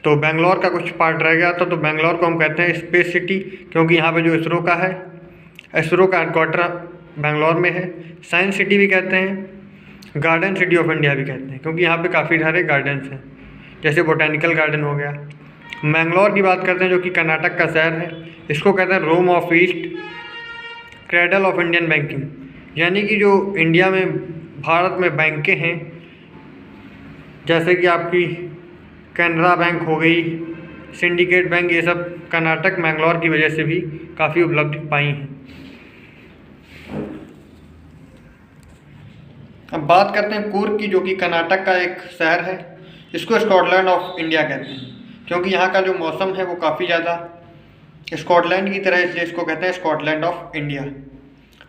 तो बेंगलोर का कुछ पार्ट रह गया था, तो बेंगलोर को हम कहते हैं स्पेस सिटी, क्योंकि यहाँ पे जो इसरो का है, इसरो का हेडक्वार्टर बेंगलोर में है। साइंस सिटी भी कहते हैं, गार्डन सिटी ऑफ इंडिया भी कहते हैं, क्योंकि यहाँ पे काफ़ी सारे गार्डन्स हैं, जैसे बोटेनिकल गार्डन हो गया। मैंगलोर की बात करते हैं, जो कि कर्नाटक का शहर है। इसको कहते हैं Rome of east, cradle of Indian banking, यानी कि जो इंडिया में, भारत में बैंकें हैं, जैसे कि आपकी कैनरा बैंक हो गई, सिंडिकेट बैंक, ये सब कर्नाटक मैंगलोर की वजह से भी काफ़ी उपलब्धि पाई हैं। अब बात करते हैं कूर्ग की, जो कि कर्नाटक का एक शहर है। इसको स्कॉटलैंड ऑफ इंडिया कहते हैं, क्योंकि यहाँ का जो मौसम है वो काफ़ी ज़्यादा स्कॉटलैंड की तरह, इसलिए इसको कहते हैं स्कॉटलैंड ऑफ इंडिया।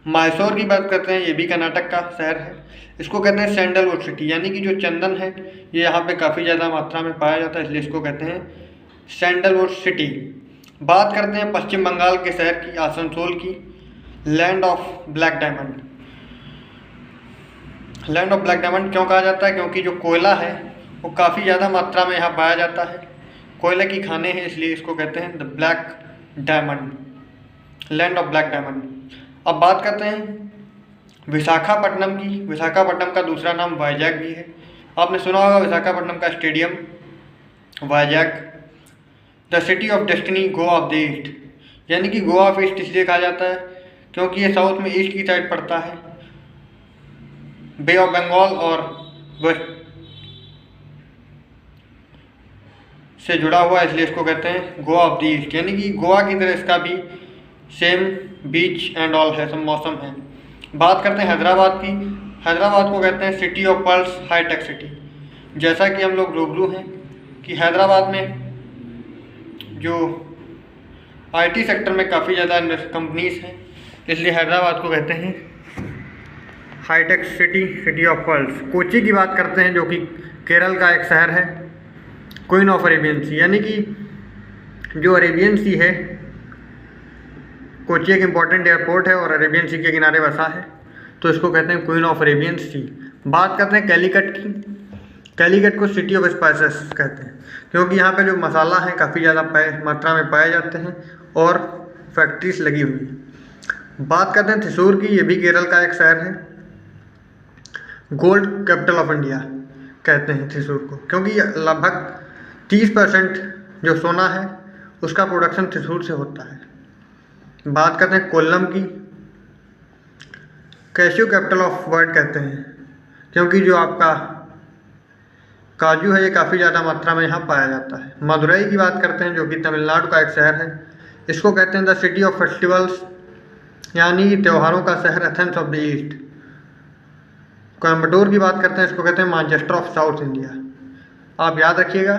मैसूर की बात करते हैं, ये भी कर्नाटक का शहर है। इसको कहते हैं सैंडलवुड सिटी, यानी कि जो चंदन है ये यहाँ पे काफ़ी ज़्यादा मात्रा में पाया जाता है, इसलिए इसको कहते हैं सैंडलवुड सिटी। बात करते हैं पश्चिम बंगाल के शहर की, आसनसोल की, land of black diamond. Land of black diamond क्यों कहा जाता है? क्योंकि जो कोयला है वो काफ़ी ज़्यादा मात्रा में यहाँ पाया जाता है, कोयले की खानें हैं, इसलिए इसको कहते हैं the black diamond, land of black diamond. अब बात करते हैं विशाखापट्टनम की। विशाखापट्टनम का दूसरा नाम वाइजैक भी है। आपने सुना होगा विशाखापट्टनम का stadium Vizag. The city of destiny, Goa of the east, यानी कि गोवा ऑफ ईस्ट इसलिए कहा जाता है क्योंकि ये साउथ में ईस्ट की साइड पड़ता है, बे ऑफ बंगाल और वेस्ट से जुड़ा हुआ, इसलिए इसको कहते हैं गोवा ऑफ द ईस्ट, यानी कि गोवा की तरह इसका भी सेम बीच एंड ऑल है, सब मौसम है। बात करते हैं हैदराबाद की। हैदराबाद को कहते हैं city of pearls, hi-tech city. जैसा कि हम लोग रूबरू हैं कि हैदराबाद में जो आईटी सेक्टर में काफ़ी ज़्यादा कंपनीज हैं, इसलिए हैदराबाद को कहते हैं hi-tech city, city of pearls. Kochi की बात करते हैं, जो कि केरल का एक शहर है, क्वीन ऑफ अरेबियन सी, यानी कि जो अरेबियन सी है, कोची एक इम्पॉर्टेंट एयरपोर्ट है और अरेबियन सी के किनारे बसा है, तो इसको कहते हैं क्वीन ऑफ अरेबियन सी। बात करते हैं कैलीकट की। कैलीकट को सिटी ऑफ स्पाइसेस कहते हैं, क्योंकि यहाँ पे जो मसाला है काफ़ी ज़्यादा मात्रा में पाए जाते हैं और फैक्ट्रीज लगी हुई है। बात करते हैं थ्रिसूर की। ये भी केरल का एक शहर है। गोल्ड कैपिटल ऑफ इंडिया कहते हैं थ्रिसूर को, क्योंकि लगभग 30% जो सोना है उसका प्रोडक्शन थ्रिसूर से होता है। बात करते हैं कोल्लम की। कैश्यू कैपिटल ऑफ वर्ल्ड कहते हैं, क्योंकि जो आपका काजू है ये काफ़ी ज़्यादा मात्रा में यहाँ पाया जाता है। मदुरई की बात करते हैं, जो कि तमिलनाडु का एक शहर है। इसको कहते हैं द सिटी ऑफ फेस्टिवल्स, यानी त्योहारों का शहर, Athens of the east. Coimbatore की बात करते हैं, इसको कहते हैं मैनचेस्टर ऑफ साउथ इंडिया। आप याद रखिएगा,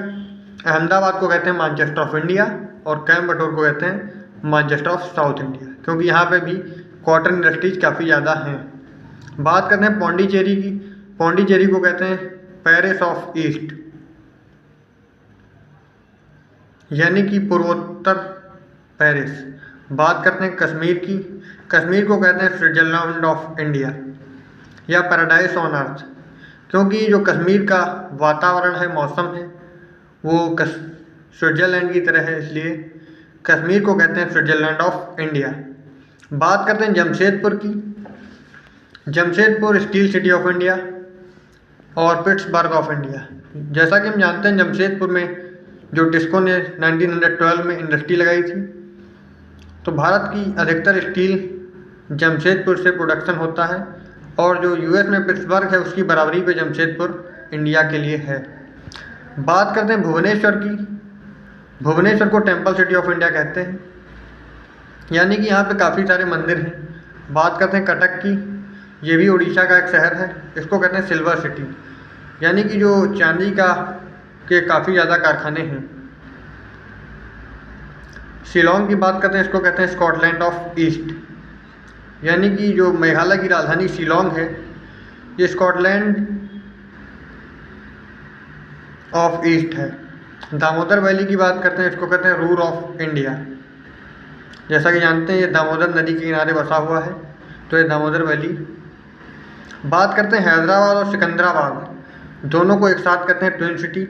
अहमदाबाद को कहते हैं मैनचेस्टर ऑफ इंडिया और कोयम्बटूर को कहते हैं मैनचेस्टर ऑफ साउथ इंडिया, क्योंकि यहाँ पे भी कॉटन इंडस्ट्रीज काफ़ी ज़्यादा हैं। बात करते हैं पौंडीचेरी की। पौंडीचेरी को कहते हैं पेरिस ऑफ ईस्ट, यानी कि पूर्वोत्तर पेरिस। बात करते हैं कश्मीर की। कश्मीर को कहते हैं स्विट्जरलैंड ऑफ इंडिया या पैराडाइज ऑन अर्थ, क्योंकि जो कश्मीर का वातावरण है, मौसम है, वो स्विट्जरलैंड की तरह है, इसलिए कश्मीर को कहते हैं स्विट्जरलैंड ऑफ इंडिया। बात करते हैं जमशेदपुर की। Jamshedpur steel city of India और पिट्सबर्ग ऑफ इंडिया। जैसा कि हम जानते हैं, जमशेदपुर में जो टिस्को ने 1912 में इंडस्ट्री लगाई थी, तो भारत की अधिकतर स्टील जमशेदपुर से प्रोडक्शन होता है, और जो यूएस में पिट्सबर्ग है उसकी बराबरी पे जमशेदपुर इंडिया के लिए है। बात करते हैं भुवनेश्वर की। भुवनेश्वर को टेम्पल सिटी ऑफ इंडिया कहते हैं, यानी कि यहाँ पे काफ़ी सारे मंदिर हैं। बात करते हैं कटक की। ये भी उड़ीसा का एक शहर है। इसको कहते हैं सिल्वर सिटी, यानी कि जो चांदी का के काफ़ी ज़्यादा कारखाने हैं। शिलोंग की बात करते हैं, इसको कहते हैं स्कॉटलैंड ऑफ ईस्ट, यानी कि जो मेघालय की राजधानी शिलोंग है ये स्कॉटलैंड ऑफ ईस्ट है। दामोदर वैली की बात करते हैं, इसको कहते हैं रूर ऑफ इंडिया। जैसा कि जानते हैं ये दामोदर नदी के किनारे बसा हुआ है, तो ये दामोदर वैली। बात करते हैं हैदराबाद और सिकंदराबाद, दोनों को एक साथ कहते हैं ट्विन सिटी।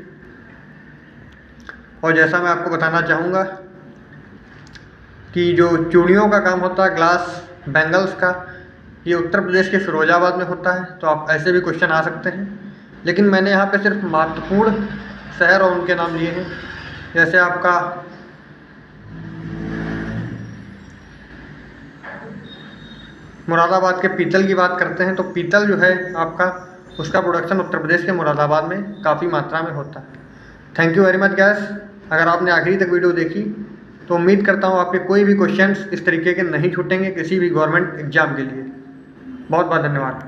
और जैसा मैं आपको बताना चाहूँगा कि जो चूड़ियों का काम होता है, ग्लास बैंगल्स का, ये उत्तर प्रदेश के फिरोजाबाद में होता है। तो आप ऐसे भी क्वेश्चन आ सकते हैं, लेकिन मैंने यहाँ पे सिर्फ महत्वपूर्ण शहर और उनके नाम लिए हैं। जैसे आपका मुरादाबाद के पीतल की बात करते हैं, तो पीतल जो है आपका, उसका प्रोडक्शन उत्तर प्रदेश के मुरादाबाद में काफ़ी मात्रा में होता है। Thank you very much gas. अगर आपने आखिरी तक वीडियो देखी तो उम्मीद करता हूँ आपके कोई भी क्वेश्चंस इस तरीके के नहीं छूटेंगे किसी भी गवर्नमेंट एग्जाम के लिए। बहुत बहुत धन्यवाद।